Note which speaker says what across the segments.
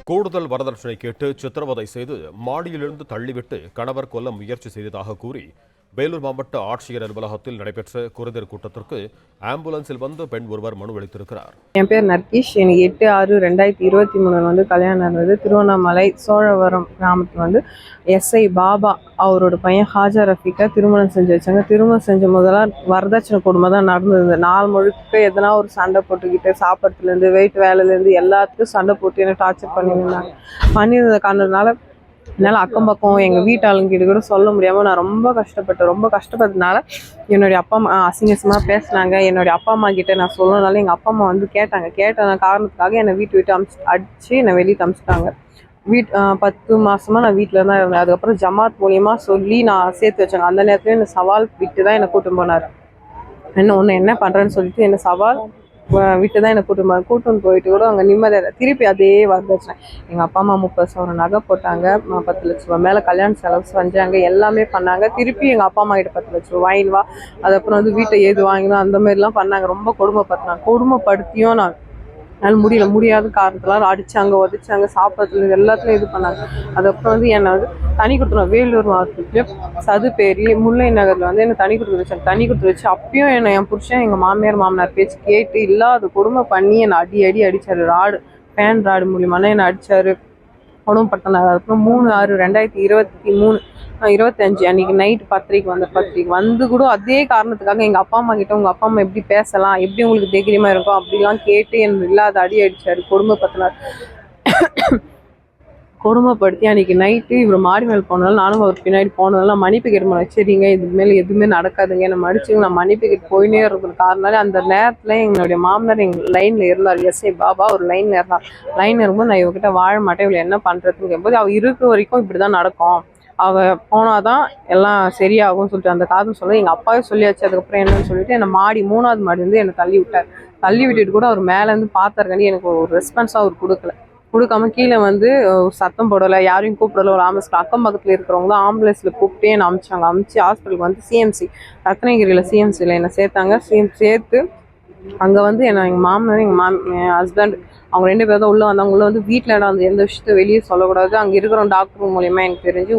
Speaker 1: கூடுதல் வரதட்சணை கேட்டு சித்திரவதை செய்து மாடியிலிருந்து தள்ளிவிட்டு கணவர் கொல்ல முயற்சி செய்ததாக கூறி வேலூர் மாவட்ட ஆட்சியர் அலுவலகத்தில் நடைபெற்ற குறைதீர் கூட்டத்திற்கு ஆம்புலன்ஸில் வந்து பெண் ஒருவர் மனு அளித்திருக்கிறார்.
Speaker 2: என் பேர் நர்கீஷ். எனக்கு 8/6/2023 கல்யாணம் நடந்தது. திருவண்ணாமலை சோழவரம் கிராமத்தில் எஸ்ஐ பாபா அவரோட பையன் ஹாஜா ரஃபீக்கா திருமணம் செஞ்சு வச்சாங்க. திருமணம் செஞ்ச முதல்ல வரதட்சணை கொடுமை தான் நடந்தது. நாள் முழுக்க எதனா ஒரு சண்டை போட்டுக்கிட்டு சாப்பிட்றதுலேருந்து வெயிட் வேலையிலேருந்து எல்லாத்துக்கும் சண்டை போட்டு என்ன டார்ச்சர் பண்ணியிருந்த காரணத்தினால என்னால் அக்கம் பக்கம் எங்கள் வீட்டாளுங்கிட்ட கூட சொல்ல முடியாமல் நான் ரொம்ப கஷ்டப்பட்டதுனால என்னுடைய அப்பா அம்மா அசிங்கமாக பேசினாங்க. என்னுடைய அப்பா அம்மா கிட்டே நான் சொல்லனால எங்கள் அப்பா அம்மா கேட்ட காரணத்துக்காக என்னை விட்டு அடித்து என்னை வெளியே அமிச்சிட்டாங்க. 10 மாதமாக நான் வீட்டில் தான் இருந்தேன். அதுக்கப்புறம் ஜமாத் மூலியமாக சொல்லி நான் சேர்த்து வச்சாங்க. அந்த நேரத்துலேயே என்னை சவால் விட்டு தான் என்னை கூட்டின்னு போனார். என்ன பண்ணுறேன்னு சொல்லிட்டு என்னை சவால் விட்டு தான் என்னை கூட்டுன்னு போயிட்டு கூட அங்கே நிம்மதியாக திருப்பி அதே வரதட்சணை. எங்கள் அப்பா அம்மா 30 சவரன் நகை போட்டாங்க, 10 லட்ச ரூபா மேலே கல்யாண செலவு செஞ்சாங்க, எல்லாமே பண்ணாங்க. திருப்பி எங்கள் அப்பா அம்மா கிட்ட 10 லட்ச ரூபா வாங்கிடுவா, அதுக்கப்புறம் வீட்டை ஏது வாங்கினோம், அந்த மாதிரிலாம் பண்ணாங்க. ரொம்ப கொடுமைப்படுத்தியும் நான் முடியாத காரணத்தெல்லாம் அடித்தாங்க, உதச்சாங்க, சாப்பிட்றதுல எல்லாத்துலையும் இது பண்ணாங்க. அதுக்கப்புறம் என்னை தனி கொடுத்துருவோம். வேலூர் மாவட்டத்தில் சதுப்பேரி முல்லை நகரில் என்னை தனி கொடுத்து வச்சாங்க. தனி கொடுத்து வச்சு அப்பயும் என்னை என் புருஷன் எங்கள் மாமனார் பேச்சு கேட்டு இல்லாத கொடுமை பண்ணி என்னை அடி அடித்தார். ஃபேன் ராடு மூலியமான என்னை அடித்தார், கொடுமைப்படுத்தினார். அதுக்கப்புறம் 3/6/2023 அன்றைக்கி நைட்டு 10:30 வந்து கூட அதே காரணத்துக்காக எங்கள் அப்பா அம்மா கிட்ட உங்கள் அப்பா அம்மா எப்படி பேசலாம், எப்படி உங்களுக்கு தைரியமாக இருக்கும் அப்படிலாம் கேட்டு எனக்கு இல்லாத அடி அடித்தார், கொடுமைப்படுத்தி அன்றைக்கி நைட்டு இவர் மாடி மேலே போனாலும் நானும் அவர் பின்னாடி போனதால நான் மன்னிப்பு கேட்டு சரிங்க இதுமாரி எதுவுமே நடக்காதுங்க, என்னை மன்னிச்சுங்க, நான் மன்னிப்பு கேட்டு போயினே இருக்கிறது காரணம். அந்த நேரத்தில் எங்களுடைய மாமனார் எங்கள் லைனில் இருந்தார். எஸ்ஐ பாபா ஒரு லைனில் இருந்தார். லைனில் இருக்கும்போது நான் இவர்கிட்ட வாழ மாட்டேன், இவளை என்ன பண்ணுறதுன்னு கேட்கும்போது அவள் இருக்கிற வரைக்கும் இப்படி தான் நடக்கும், அவள் போனால் தான் எல்லாம் சரியாகும்னு சொல்லிட்டு அந்த காரணம் சொல்ல எங்கள் அப்பாவே சொல்லியாச்சு. அதுக்கப்புறம் என்னன்னு சொல்லிட்டு என்னை 3வது மாடி என்னை தள்ளி விட்டார். தள்ளி விட்டுட்டு கூட அவர் மேலேருந்து பார்த்தாருக்காண்டி எனக்கு ஒரு ரெஸ்பான்ஸாக அவர் கொடுக்காம கீழே சத்தம் போடலை, யாரையும் கூப்பிடல. ஒரு ஆம்புலன்ஸ் அக்கம் பக்கத்தில் இருக்கிறவங்க தான் ஆம்புலன்ஸில் கூப்பிட்டே என்னை அமிச்சு ஹாஸ்பிட்டலுக்கு சிஎம்சி ரத்னகிரியில் சிஎம்சியில் என்னை சேர்த்தாங்க. சேர்த்து அங்கே என்னை எங்கள் மாமனார் என் ஹஸ்பண்ட் அவங்க 2 பேர் தான் உள்ளே வந்தாங்க. உள்ளே வீட்டில் அந்த எந்த விஷயத்த வெளியே சொல்லக்கூடாது, அங்கே இருக்கிற டாக்டர் மூலியமாக எனக்கு தெரிஞ்சு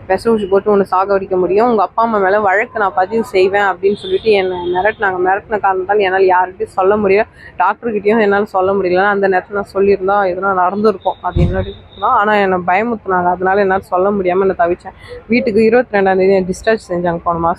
Speaker 2: விஷ ஊசி போட்டு ஒன்று சாகடிக்க முடியும், உங்கள் அப்பா அம்மா மேலே வழக்கு நான் பதிவு செய்வேன் அப்படின்னு சொல்லிட்டு என்னை மிரட்டின காரணத்தால் என்னால் யார்கிட்டையும் சொல்ல முடியல, டாக்டர்கிட்டையும் என்னால் சொல்ல முடியல. அந்த நேரத்தில் நான் சொல்லியிருந்தா இதெல்லாம் நடந்திருக்கும், அது என்னுடைய தான். ஆனால் என்னை பயமுறுத்தினாங்க, அதனால என்னால் சொல்ல முடியாமல் என்னை தவிச்சேன். வீட்டுக்கு 22ஆம் தேதி டிஸ்சார்ஜ் செஞ்சாங்க போன மாதம்.